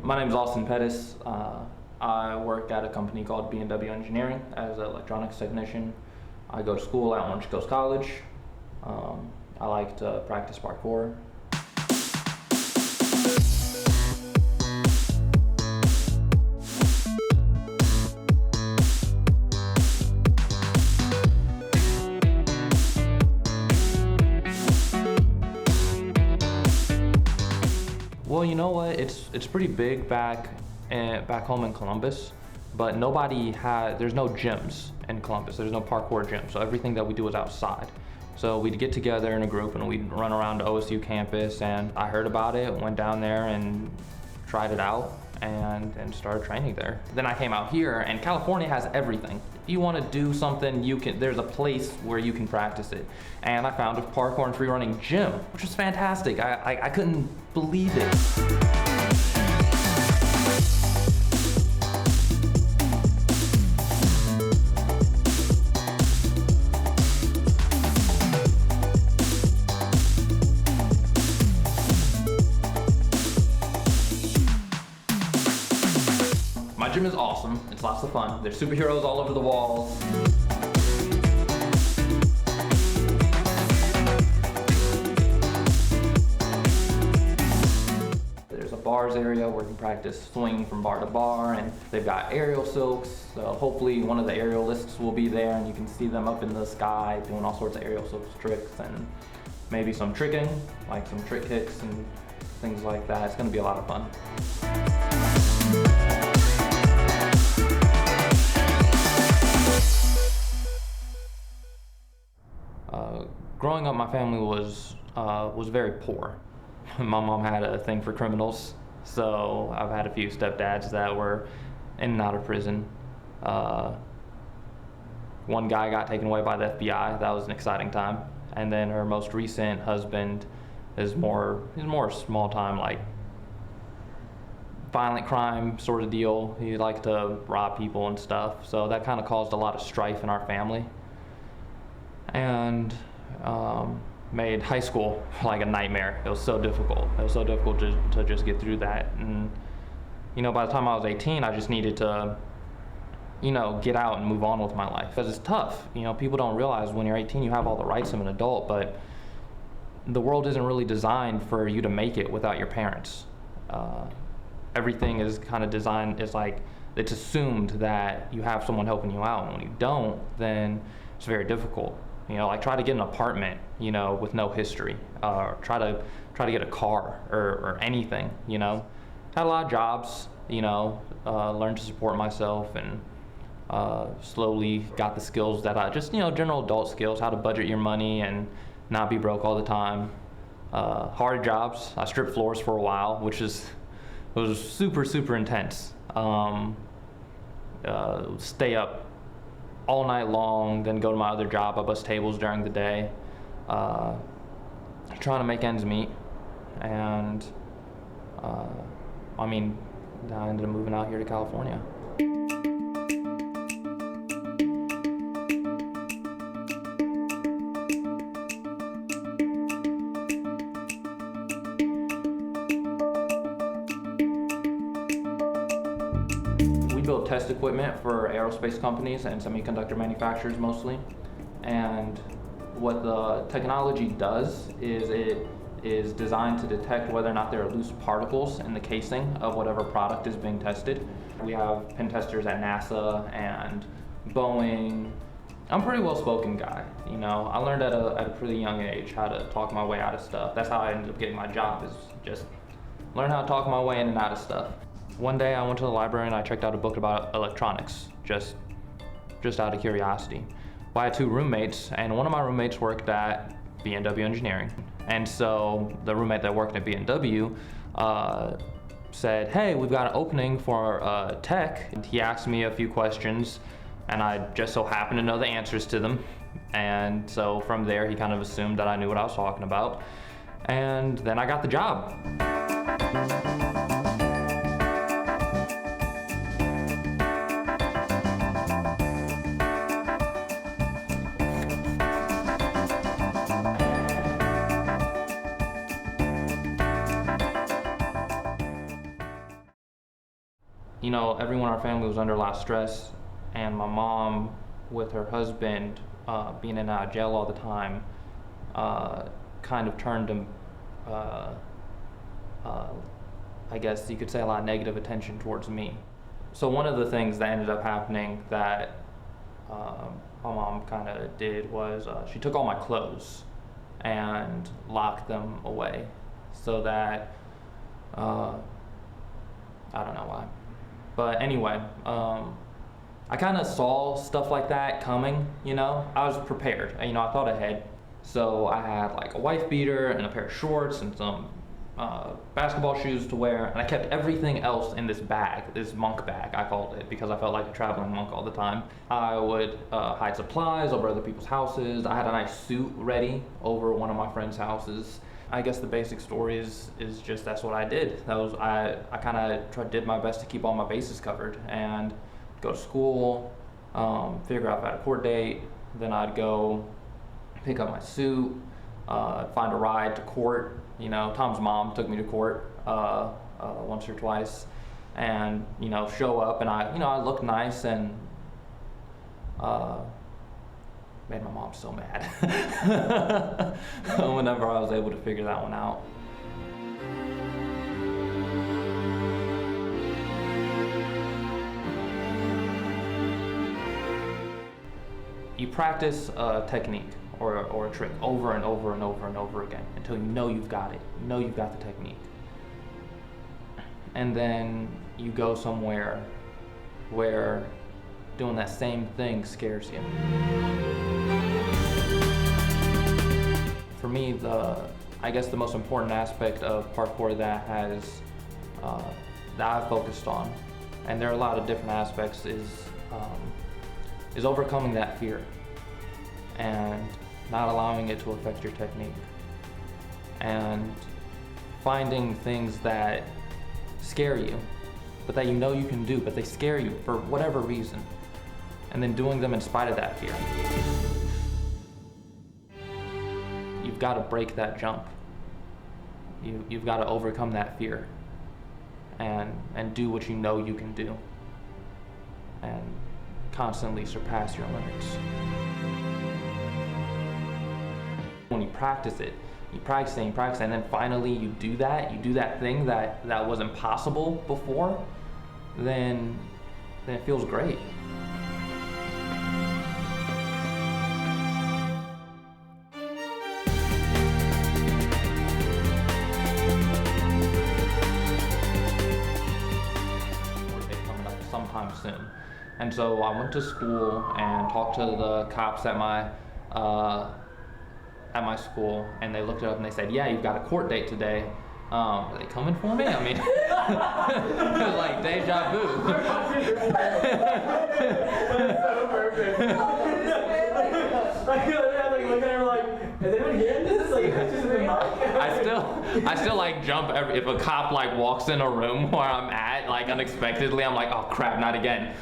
My name is Austin Pettis. I work at a company called B&W Engineering as an electronics technician. I go to school at Orange Coast College. I like to practice parkour. Well, you know what? It's pretty big back home in Columbus, but there's no gyms in Columbus. There's no parkour gym, so everything that we do is outside. So we'd get together in a group and we'd run around to OSU campus, and I heard about it, went down there and tried it out and started training there. Then I came out here, and California has everything. If you want to do something, there's a place where you can practice it. And I found a parkour and free running gym, which was fantastic. I couldn't believe it. My gym is awesome. It's lots of fun. There's superheroes all over the walls. There's a bars area where you can practice swinging from bar to bar, and they've got aerial silks. So hopefully one of the aerialists will be there and you can see them up in the sky doing all sorts of aerial silks tricks, and maybe some tricking, like some trick kicks and things like that. It's gonna be a lot of fun. Growing up, my family was very poor. My mom had a thing for criminals, so I've had a few stepdads that were in and out of prison. One guy got taken away by the FBI. That was an exciting time. And then her most recent husband he's more small time, like violent crime sort of deal. He liked to rob people and stuff, so that kind of caused a lot of strife in our family. And made high school like a nightmare. It was so difficult. It was so difficult to just get through that. And by the time I was 18, I just needed to get out and move on with my life, because it's tough. People don't realize when you're 18 you have all the rights of an adult, but the world isn't really designed for you to make it without your parents. Everything is kind of designed, it's assumed that you have someone helping you out, and when you don't, then it's very difficult. Try to get an apartment, with no history, or try to get a car or anything, Had a lot of jobs, learned to support myself, and slowly got the skills that general adult skills, how to budget your money and not be broke all the time. Hard jobs. I stripped floors for a while, which was super, super intense. Stay up all night long, then go to my other job. I bust tables during the day, trying to make ends meet. And I ended up moving out here to California. We build test equipment for aerospace companies and semiconductor manufacturers mostly. And what the technology does is it is designed to detect whether or not there are loose particles in the casing of whatever product is being tested. We have pen testers at NASA and Boeing. I'm a pretty well-spoken guy, I learned at a pretty young age how to talk my way out of stuff. That's how I ended up getting my job, is just learn how to talk my way in and out of stuff. One day I went to the library and I checked out a book about electronics, just out of curiosity. Well, I had two roommates, and one of my roommates worked at B&W Engineering. And so the roommate that worked at B&W said, "Hey, we've got an opening for tech." And he asked me a few questions, and I just so happened to know the answers to them. And so from there, he kind of assumed that I knew what I was talking about. And then I got the job. everyone in our family was under a lot of stress, and my mom, with her husband being in and out of jail all the time, kind of turned him, I guess you could say, a lot of negative attention towards me. So one of the things that ended up happening that my mom kind of did was she took all my clothes and locked them away so that, I don't know why. But anyway, I kind of saw stuff like that coming, I was prepared, I thought ahead. So I had like a wife beater and a pair of shorts and some basketball shoes to wear, and I kept everything else in this bag, this monk bag I called it, because I felt like a traveling monk all the time. I would hide supplies over other people's houses. I had a nice suit ready over one of my friends' houses. I guess the basic story is just that's what I did. I kind of did my best to keep all my bases covered and go to school, figure out if I had a court date, then I'd go pick up my suit, find a ride to court. Tom's mom took me to court once or twice, and show up, and I looked nice, and made my mom so mad whenever I was able to figure that one out. You practice a technique or a trick over and over and over and over again until you've got it. You've got the technique. And then you go somewhere where doing that same thing scares you. For me, I guess the most important aspect of parkour that I've focused on, and there are a lot of different aspects, is overcoming that fear and not allowing it to affect your technique, and finding things that scare you, but that you can do, but they scare you for whatever reason, and then doing them in spite of that fear. You've got to break that jump. You've got to overcome that fear and do what you can do, and constantly surpass your limits. When you practice it, you practice it, and then finally you do that thing that was impossible before, then it feels great. Coming up sometime soon. And so I went to school and talked to the cops at my school, and they looked it up and they said, "Yeah, you've got a court date today. Are they coming for me?" I mean, it was like deja vu. That's so perfect. Looking at her like, is anyone hearing this? Like, it's just me. I still like jump if a cop like walks in a room where I'm at, like unexpectedly. I'm like, oh crap, not again.